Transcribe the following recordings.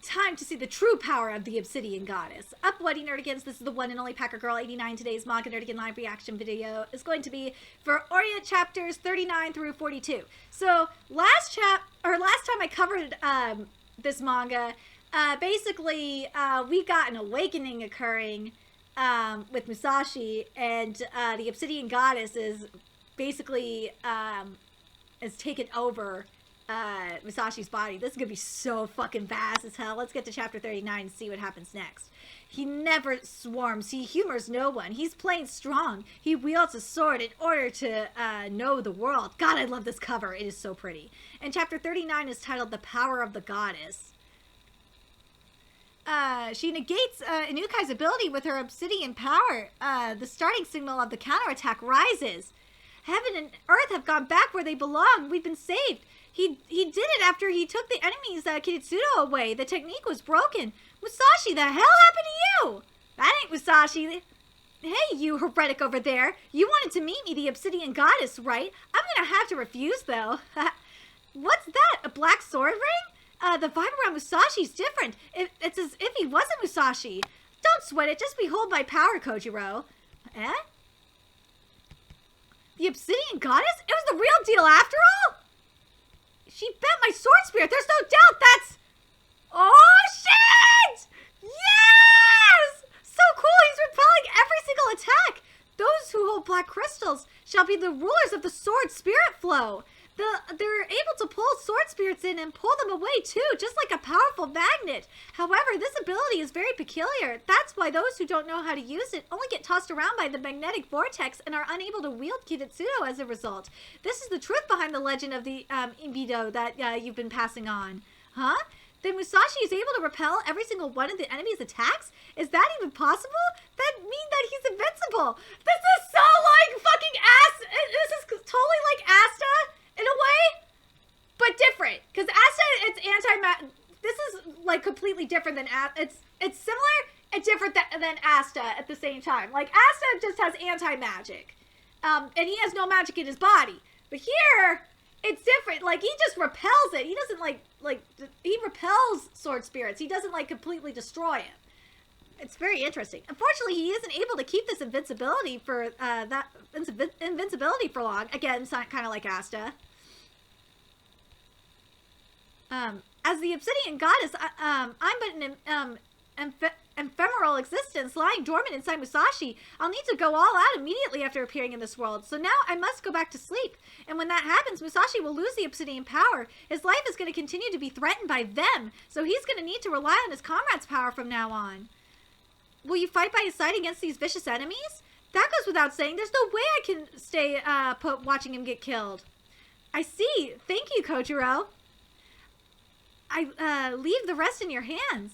time to see the true power of the Obsidian Goddess. Up, What Nerdigans, this is the one and only Packer Girl 89. Today's Manga Nerdigan live reaction video is going to be for Orient chapters 39 through 42. So, last time I covered this manga, basically, we got an awakening occurring with Musashi, and the Obsidian Goddess is basically has taken over Musashi's body. This is gonna be so fucking fast as hell. Let's get to chapter 39 and see what happens next. He never swarms. He humors no one. He's plain strong. He wields a sword in order to know the world. God, I love this cover. It is so pretty. And chapter 39 is titled The Power of the Goddess. She negates Inukai's ability with her obsidian power. The starting signal of the counterattack rises. Heaven and earth have gone back where they belong. We've been saved. He did it after he took the enemy's Kiritsudo away. The technique was broken. Musashi, the hell happened to you? That ain't Musashi. Hey, you heretic over there. You wanted to meet me, the Obsidian Goddess, right? I'm gonna have to refuse, though. What's that? A black sword ring? The vibe around Musashi's different. It's as if he wasn't Musashi. Don't sweat it. Just behold my power, Kojiro. Eh? The Obsidian Goddess? It was the real deal after all? She bent my sword spirit. There's no doubt that's... Oh, shit! Yes! So cool. He's repelling every single attack. Those who hold black crystals shall be the rulers of the sword spirit flow. They're able to pull sword spirits in and pull them away too, just like a powerful magnet. However, this ability is very peculiar. That's why those who don't know how to use it only get tossed around by the magnetic vortex and are unable to wield Kiritsudo as a result. This is the truth behind the legend of the Imbido that you've been passing on. Huh? Then Musashi is able to repel every single one of the enemy's attacks? Is that even possible? That means that he's invincible. This is so like fucking this is totally like Asta. In a way, but different. Because Asta, it's this is like completely different than it's similar and different than Asta at the same time. Like Asta just has anti-magic, and he has no magic in his body. But here, it's different. Like he just repels it. He doesn't like he repels sword spirits. He doesn't like completely destroy it. It's very interesting. Unfortunately, he isn't able to keep this invincibility for invincibility for long. Again, it's not kind of like Asta. As the Obsidian Goddess, I'm but an ephemeral existence lying dormant inside Musashi. I'll need to go all out immediately after appearing in this world. So now I must go back to sleep. And when that happens, Musashi will lose the Obsidian power. His life is going to continue to be threatened by them. So he's going to need to rely on his comrade's power from now on. Will you fight by his side against these vicious enemies? That goes without saying. There's no way I can stay put watching him get killed. I see. Thank you, Kojiro. I leave the rest in your hands.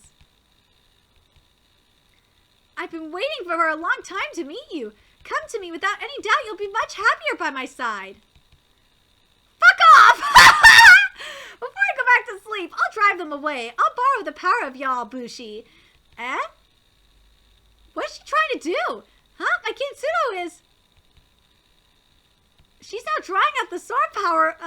I've been waiting for a long time to meet you. Come to me. Without any doubt, you'll be much happier by my side. Fuck off! Before I go back to sleep, I'll drive them away. I'll borrow the power of y'all, Bushi. Eh? What's she trying to do? Huh? My Kiritsudo is... She's now drawing out the sword power,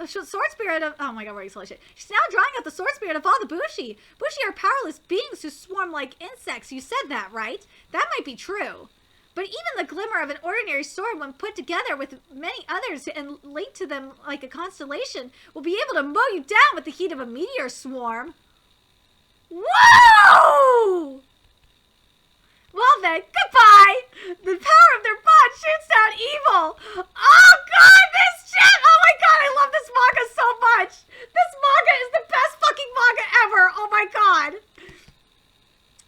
sword spirit of... Oh my god, we're explaining shit. She's now drawing out the sword spirit of all the Bushi. Bushi are powerless beings who swarm like insects. You said that, right? That might be true. But even the glimmer of an ordinary sword, when put together with many others and linked to them like a constellation, will be able to mow you down with the heat of a meteor swarm. Whoa! Well then, goodbye! The power of their bond shoots down evil! Oh god, this shit! Oh my god, I love this manga so much! This manga is the best fucking manga ever! Oh my god!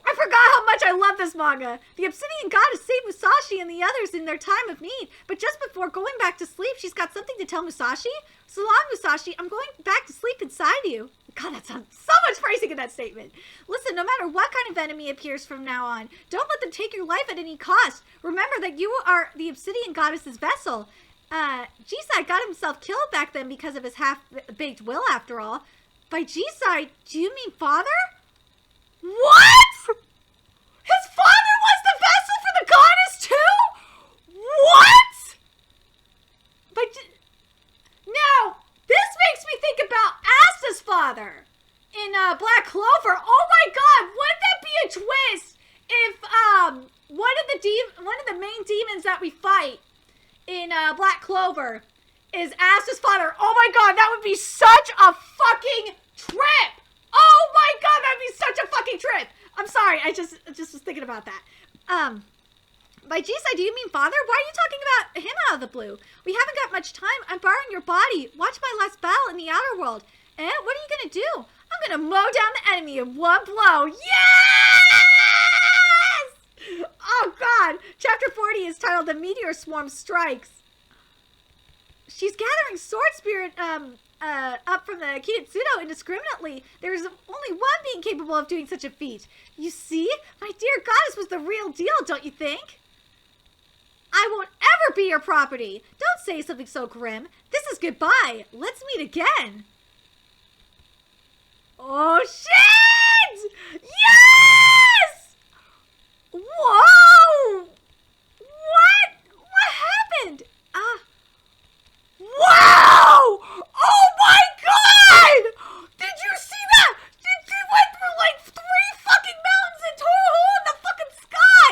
I forgot how much I love this manga! The Obsidian Goddess saved Musashi and the others in their time of need, but just before going back to sleep, she's got something to tell Musashi. So long, Musashi, I'm going back to sleep inside you. God, that sounds so much phrasing in that statement. Listen, no matter what kind of enemy appears from now on, don't let them take your life at any cost. Remember that you are the Obsidian Goddess's vessel. Jisai got himself killed back then because of his half-baked will, after all. By Jisai, do you mean father? What? His father was the vessel for the goddess too? What? Now, this makes me think about Asta's father in Black Clover. Oh my god, wouldn't that be a twist if one of the main demons that we fight in Black Clover is Asta's father? Oh my god, that would be such a fucking trip. Oh my god, that'd be such a fucking trip. I'm sorry, I just was thinking about that. By G-side, do you mean father? Why are you talking about him out of the blue? We haven't got much time. I'm borrowing your body. Watch my last battle in the outer world. Eh? What are you gonna do? I'm gonna mow down the enemy in one blow. Yes! Oh god! Chapter 40 is titled The Meteor Swarm Strikes. She's gathering sword spirit up from the Kitetsudo indiscriminately. There's only one being capable of doing such a feat. You see? My dear goddess was the real deal, don't you think? I won't ever be your property. Don't say something so grim. This is goodbye. Let's meet again. Oh, shit! Yes! Whoa! What? What happened? Wow! Oh my god! Did you see that? She went through like 3 fucking mountains and tore a hole in the fucking sky!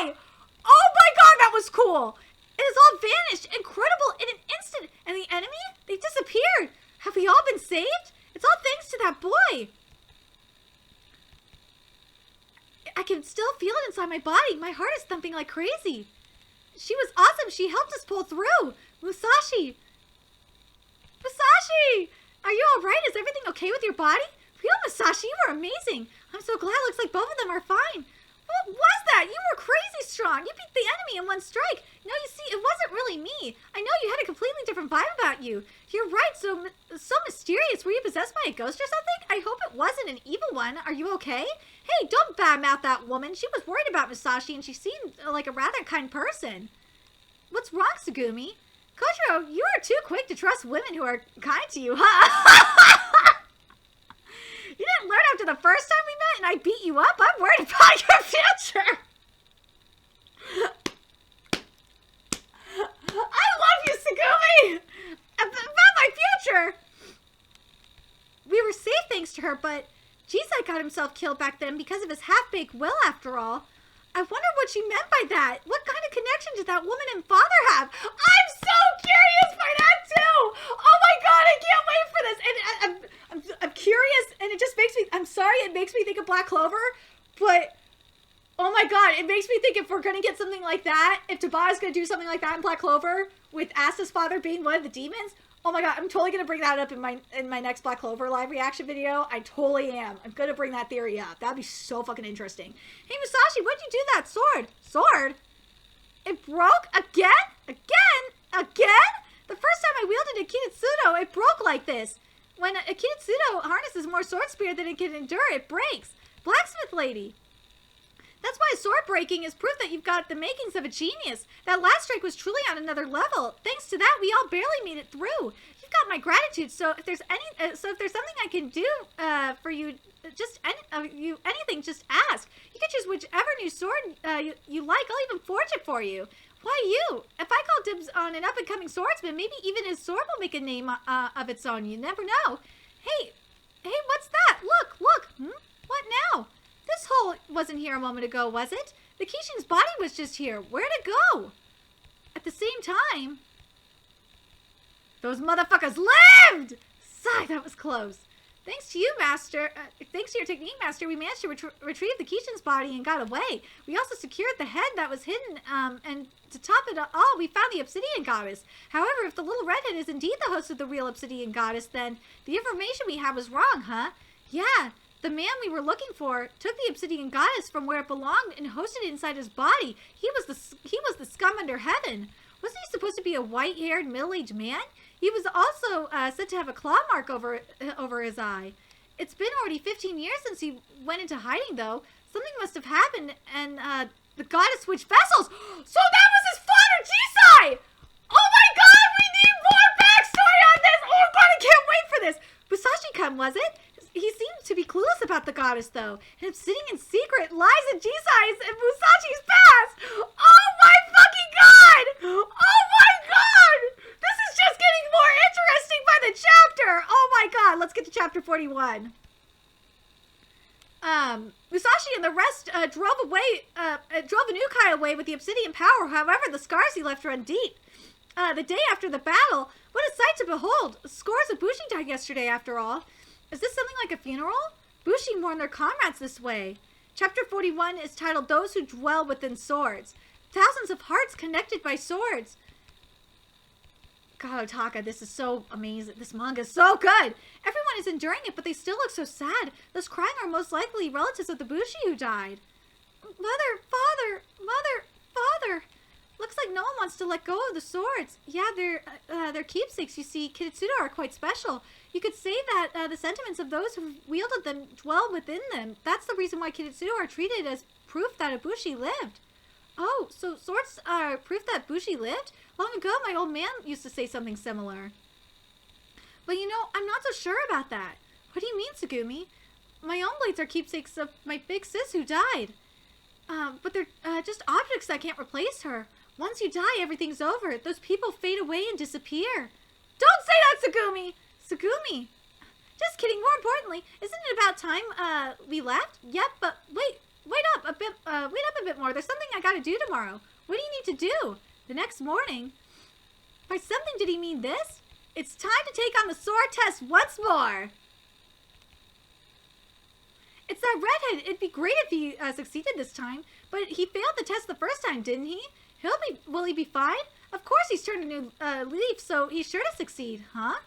Oh my god, that was cool! It has all vanished, incredible, in an instant. And the enemy? They disappeared. Have we all been saved? It's all thanks to that boy. I can still feel it inside my body. My heart is thumping like crazy. She was awesome. She helped us pull through. Musashi! Musashi! Are you alright? Is everything okay with your body? Real Musashi, you were amazing. I'm so glad. Looks like both of them are fine. What was that? You were crazy strong. You beat the enemy in one strike. No, you see, it wasn't really me. I know you had a completely different vibe about you. You're right, so mysterious. Were you possessed by a ghost or something? I hope it wasn't an evil one. Are you okay? Hey, don't badmouth that woman. She was worried about Musashi, and she seemed like a rather kind person. What's wrong, Sugumi? Koshiro, you are too quick to trust women who are kind to you, huh? You didn't learn after the first time we met and I beat you up? I'm worried about your future. I love you, Sugumi! About my future! We were safe thanks to her, but Jisai got himself killed back then because of his half-baked will, after all. I wonder what she meant by that. What kind of connection did that woman and father have? I'm so curious by that too! Oh my god, I can't wait for this! And I'm curious, and it just makes me, I'm sorry, it makes me think of Black Clover, but oh my god, it makes me think if we're gonna get something like that, if Tabata's gonna do something like that in Black Clover, with Asta's father being one of the demons, oh my god, I'm totally gonna bring that up in my next Black Clover live reaction video. I totally am. I'm gonna bring that theory up. That'd be so fucking interesting. Hey Musashi, what'd you do that sword? Sword? It broke? Again? The first time I wielded a Kitetsudo, it broke like this. When a Kitetsudo harnesses more sword spirit than it can endure, it breaks. Blacksmith lady. That's why sword breaking is proof that you've got the makings of a genius. That last strike was truly on another level. Thanks to that, we all barely made it through. You've got my gratitude. So if there's something I can do for you, anything, just ask. You can choose whichever new sword you like. I'll even forge it for you. Why you? If I call dibs on an up-and-coming swordsman, maybe even his sword will make a name of its own. You never know. Hey, what's that? Look. What now? This hole wasn't here a moment ago, was it? The Kishin's body was just here. Where'd it go? At the same time, those motherfuckers lived! Sigh, that was close. Thanks to you, Master. Thanks to your technique, Master, we managed to retrieve the Kishin's body and got away. We also secured the head that was hidden, and to top it all, we found the Obsidian Goddess. However, if the little redhead is indeed the host of the real Obsidian Goddess, then the information we have was wrong, huh? Yeah. The man we were looking for took the Obsidian Goddess from where it belonged and hosted it inside his body. He was the scum under heaven. Wasn't he supposed to be a white-haired, middle-aged man? He was also said to have a claw mark over his eye. It's been already 15 years since he went into hiding, though. Something must have happened, and the goddess switched vessels. So that was his father, Jisai! Oh my god, we need more backstory on this! Oh god, I can't wait for this! Musashi-kun, was it? He seemed to be clueless about the goddess, though. And sitting in secret lies in Jisai's and Musashi's past. Oh my fucking god! Oh my god! This is just getting more interesting by the chapter. Oh my god, let's get to chapter 41. Musashi and the rest drove an Ukai away with the obsidian power. However, the scars he left run deep. The day after the battle, what a sight to behold! Scores of Bushi died yesterday, after all. Is this something like a funeral? Bushi mourn their comrades this way. Chapter 41 is titled Those Who Dwell Within Swords. Thousands of hearts connected by swords. God, Otaka, this is so amazing. This manga is so good. Everyone is enduring it, but they still look so sad. Those crying are most likely relatives of the Bushi who died. Mother, father. Looks like no one wants to let go of the swords. Yeah, they're keepsakes, you see. Kitsune are quite special. You could say that the sentiments of those who wielded them dwell within them. That's the reason why Kitsune are treated as proof that a Bushi lived. Oh, so swords are proof that Bushi lived? Long ago, my old man used to say something similar. But you know, I'm not so sure about that. What do you mean, Tsugumi? My own blades are keepsakes of my big sis who died. But they're just objects that can't replace her. Once you die, everything's over. Those people fade away and disappear. Don't say that, Tsugumi! Tsugumi! Just kidding. More importantly, isn't it about time we left? Yep, but wait up a bit more. There's something I gotta do tomorrow. What do you need to do? The next morning? By something, did he mean this? It's time to take on the sword test once more. It's that redhead. It'd be great if he succeeded this time, but he failed the test the first time, didn't he? Will he be fine? Of course he's turned a new leaf, so he's sure to succeed, huh?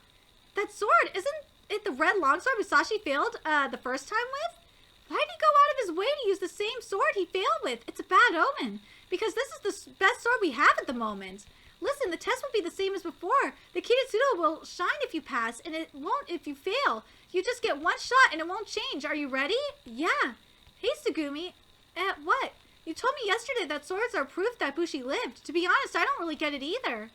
That sword, isn't it the red longsword Musashi failed the first time with? Why did he go out of his way to use the same sword he failed with? It's a bad omen, because this is the best sword we have at the moment. Listen, the test will be the same as before. The Kitsune will shine if you pass, and it won't if you fail. You just get one shot, and it won't change. Are you ready? Yeah. Hey, Tsugumi. What? You told me yesterday that swords are proof that Bushi lived. To be honest, I don't really get it either.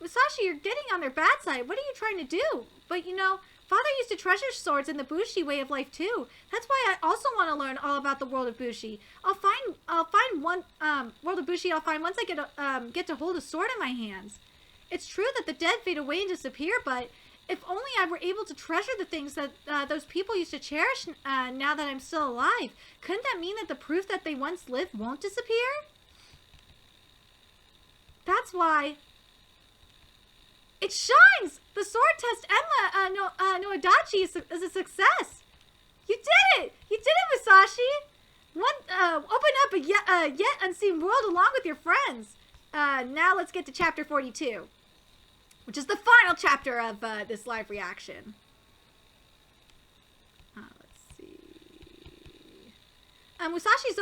Musashi, you're getting on their bad side. What are you trying to do? But you know, Father used to treasure swords in the Bushi way of life too. That's why I also want to learn all about the world of Bushi. I'll find one world of Bushi. I'll find once I get to hold a sword in my hands. It's true that the dead fade away and disappear, but if only I were able to treasure the things that those people used to cherish now that I'm still alive. Couldn't that mean that the proof that they once lived won't disappear? That's why. It shines! The sword test Emma no Adachi is a success. You did it! You did it, Musashi! Open up a yet unseen world along with your friends. Now let's get to chapter 42. Which is the final chapter of this live reaction. Let's see. Musashi's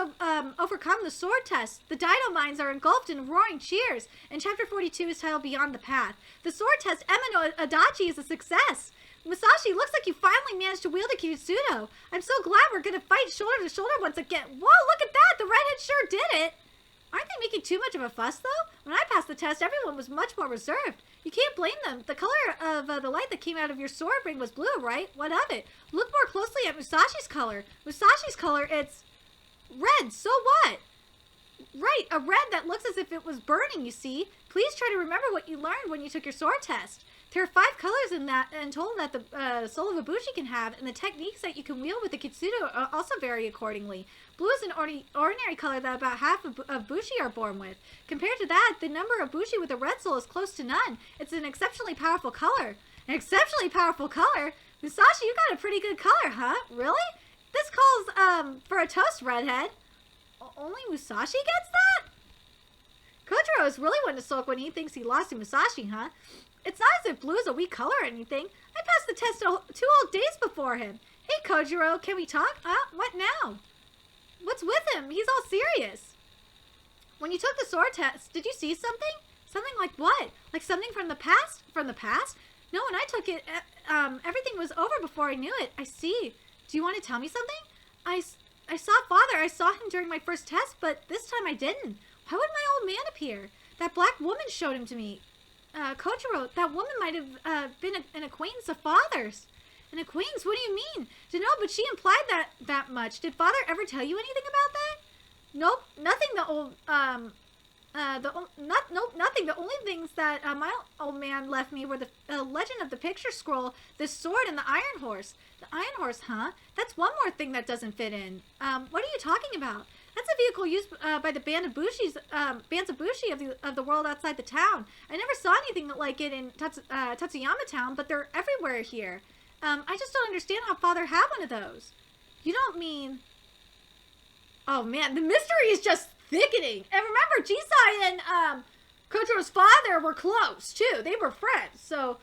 overcome the sword test. The Dino mines are engulfed in roaring cheers. And chapter 42 is titled Beyond the Path. The sword test, Emma no Adachi, is a success. Musashi, looks like you finally managed to wield a Kitsudo. I'm so glad we're going to fight shoulder to shoulder once again. Whoa, look at that! The redhead sure did it! Aren't they making too much of a fuss, though? When I passed the test, everyone was much more reserved. You can't blame them. The color of the light that came out of your sword ring was blue, right? What of it? Look more closely at Musashi's color. Musashi's color, it's red. So what? Right, a red that looks as if it was burning, you see. Please try to remember what you learned when you took your sword test. There are 5 colors in that, and told that the soul of a Bushi can have, and the techniques that you can wield with the Kitsudo also vary accordingly. Blue is an ordinary color that about half of Bushi are born with. Compared to that, the number of Bushi with a red soul is close to none. It's an exceptionally powerful color. An exceptionally powerful color? Musashi, you got a pretty good color, huh? Really? This calls for a toast, redhead. Only Musashi gets that? Kojiro is really one to sulk when he thinks he lost to Musashi, huh? It's not as if blue is a weak color or anything. I passed the test 2 whole days before him. Hey, Kojiro, can we talk? What now? What's with him? He's all serious. When you took the sword test, did you see something? Something like what? Like something from the past? From the past? No, when I took it, everything was over before I knew it. I see. Do you want to tell me something? I saw Father. I saw him during my first test, but this time I didn't. Why would my old man appear? That black woman showed him to me. Kojiro, that woman might have been an acquaintance of Father's. An acquaintance? What do you mean? No, but she implied that much. Did Father ever tell you anything about that? Nope, nothing. Nothing. The only things that my old man left me were the legend of the picture scroll, the sword, and the iron horse. The Iron Horse, huh? That's one more thing that doesn't fit in. What are you talking about? That's a vehicle used by the bands of Bushi of the world outside the town. I never saw anything like it in Tatsuyama Town, but they're everywhere here. I just don't understand how Father had one of those. You don't mean... Oh man, the mystery is just thickening. And remember, Jisai and Kojiro's father were close too. They were friends. So,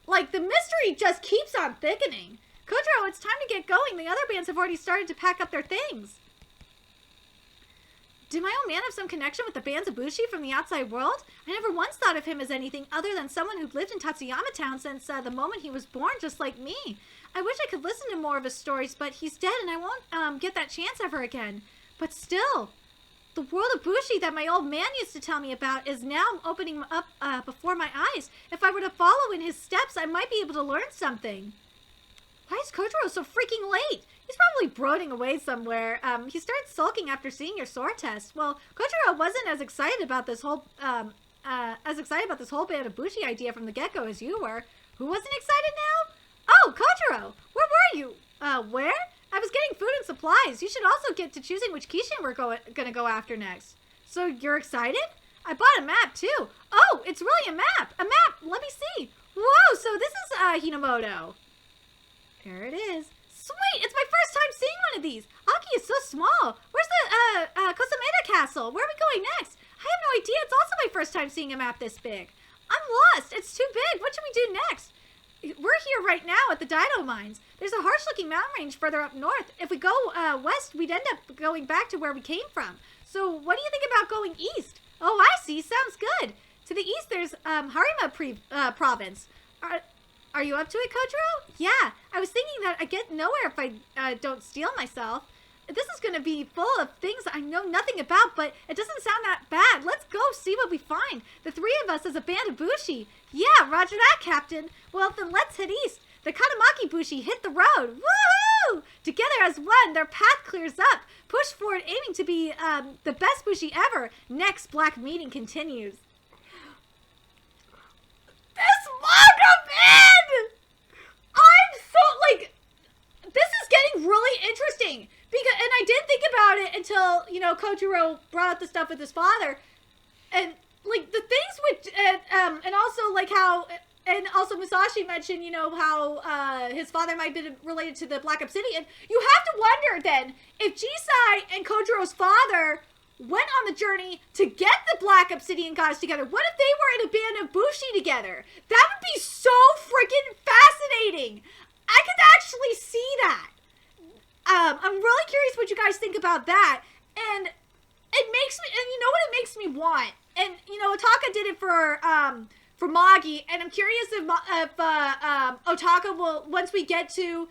like, the mystery just keeps on thickening. Kojiro, it's time to get going. The other bands have already started to pack up their things. Did my old man have some connection with the bands of Bushi from the outside world? I never once thought of him as anything other than someone who'd lived in Tatsuyama Town since the moment he was born, just like me. I wish I could listen to more of his stories, but he's dead and I won't get that chance ever again. But still, the world of Bushi that my old man used to tell me about is now opening up before my eyes. If I were to follow in his steps, I might be able to learn something. Why is Kojiro so freaking late? He's probably brooding away somewhere. He started sulking after seeing your sword test. Well, Kojiro wasn't as excited about this whole band of Bushi idea from the get-go as you were. Who wasn't excited now? Oh, Kojiro! Where were you? Where? I was getting food and supplies. You should also get to choosing which Kishin we're gonna go after next. So you're excited? I bought a map too. Oh, it's really a map! A map! Let me see. Whoa, so this is Hinamoto. There it is. Sweet! It's my first time seeing one of these! Aki is so small! Where's the, Kosameda Castle? Where are we going next? I have no idea. It's also my first time seeing a map this big. I'm lost. It's too big. What should we do next? We're here right now at the Dino Mines. There's a harsh-looking mountain range further up north. If we go, west, we'd end up going back to where we came from. So what do you think about going east? Oh, I see. Sounds good. To the east, there's, Harima province. Are you up to it, Kojiro? Yeah, I was thinking that I get nowhere if I don't steal myself. This is going to be full of things I know nothing about, but it doesn't sound that bad. Let's go see what we find. The three of us as a band of Bushi. Yeah, roger that, Captain. Well, then let's head east. The Katamaki Bushi hit the road. Woohoo! Together as one, their path clears up. Push forward, aiming to be the best Bushi ever. Next Black Meeting continues. This manga, man! I'm so, like, this is getting really interesting. Because, and I didn't think about it until, you know, Kojiro brought up the stuff with his father. And, like, the things with, and also, like, how, and also Musashi mentioned, you know, how his father might have been related to the Black Obsidian. You have to wonder, then, if Jisai and Kojiro's father went on the journey to get the Black Obsidian gods together. What if they were in a band of Bushi together? That would be so freaking fascinating. I could actually see that. I'm really curious what you guys think about that. And it makes me, and you know what it makes me want? And, you know, Otaka did it for Magi, and I'm curious if Otaka will, once we get a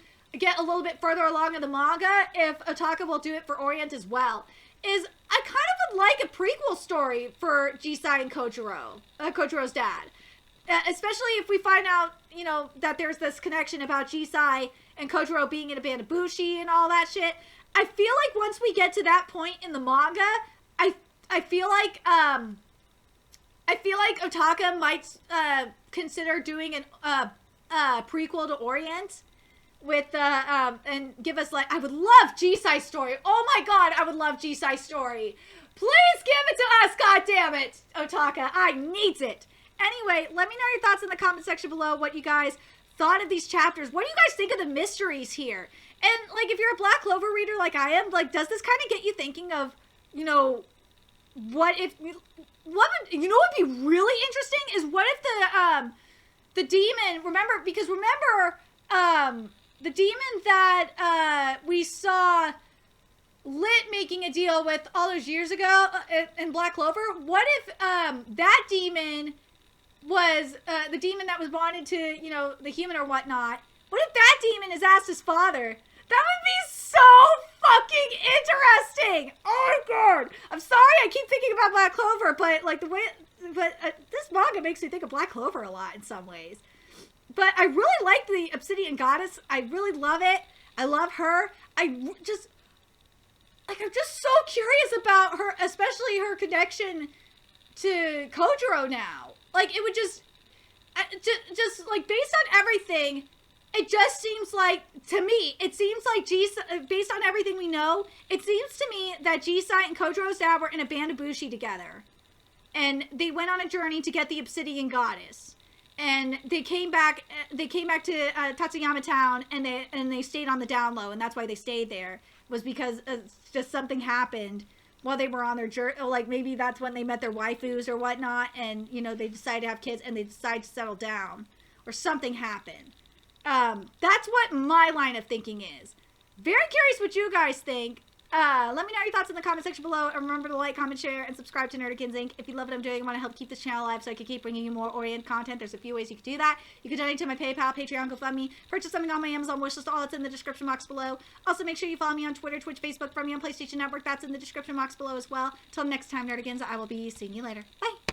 little bit further along in the manga, if Otaka will do it for Orient as well. Is I kind of would like a prequel story for Jisai and Kojiro's dad. Especially if we find out, you know, that there's this connection about Jisai and Kojiro being in a band of Bushi and all that shit. I feel like once we get to that point in the manga, I feel like Otaka might consider doing an prequel to Orient with and give us, like, I would love Jisai's story. Oh my god, I would love Jisai's story. Please give it to us, goddammit, Otaka. I need it. Anyway, let me know your thoughts in the comment section below, what you guys thought of these chapters. What do you guys think of the mysteries here? And, like, if you're a Black Clover reader like I am, like, does this kind of get you thinking of, you know, what if, what would, you know what would be really interesting is what if the demon, remember, the demon that we saw Lit making a deal with all those years ago in Black Clover, what if that demon was the demon that was bonded to, you know, the human or whatnot? What if that demon is Asta's father? That would be so fucking interesting! Oh my god! I'm sorry I keep thinking about Black Clover, but, like, this manga makes me think of Black Clover a lot in some ways. But I really like the Obsidian Goddess. I really love it. I love her. I'm just so curious about her, especially her connection to Kojiro now. Like, it would just like, based on everything, It just seems like, to me, it seems like based on everything we know, it seems to me that Jisai and Kojiro's dad were in a band of Bushi together. And they went on a journey to get the Obsidian Goddess. And they came back to Tatsuyama Town, and they stayed on the down low, and that's why they stayed there, was because just something happened while they were on their journey. Like, maybe that's when they met their waifus or whatnot, and, you know, they decided to have kids, and they decided to settle down. Or something happened. That's what my line of thinking is. Very curious what you guys think. Let me know your thoughts in the comment section below. And remember to like, comment, share, and subscribe to Nerdikins Inc. If you love what I'm doing and want to help keep this channel alive so I can keep bringing you more Orient content, there's a few ways you can do that. You can donate to my PayPal, Patreon, GoFundMe, purchase something on my Amazon wishlist. All that's in the description box below. Also, make sure you follow me on Twitter, Twitch, Facebook, from me on PlayStation Network. That's in the description box below as well. Till next time, Nerdikins, I will be seeing you later. Bye!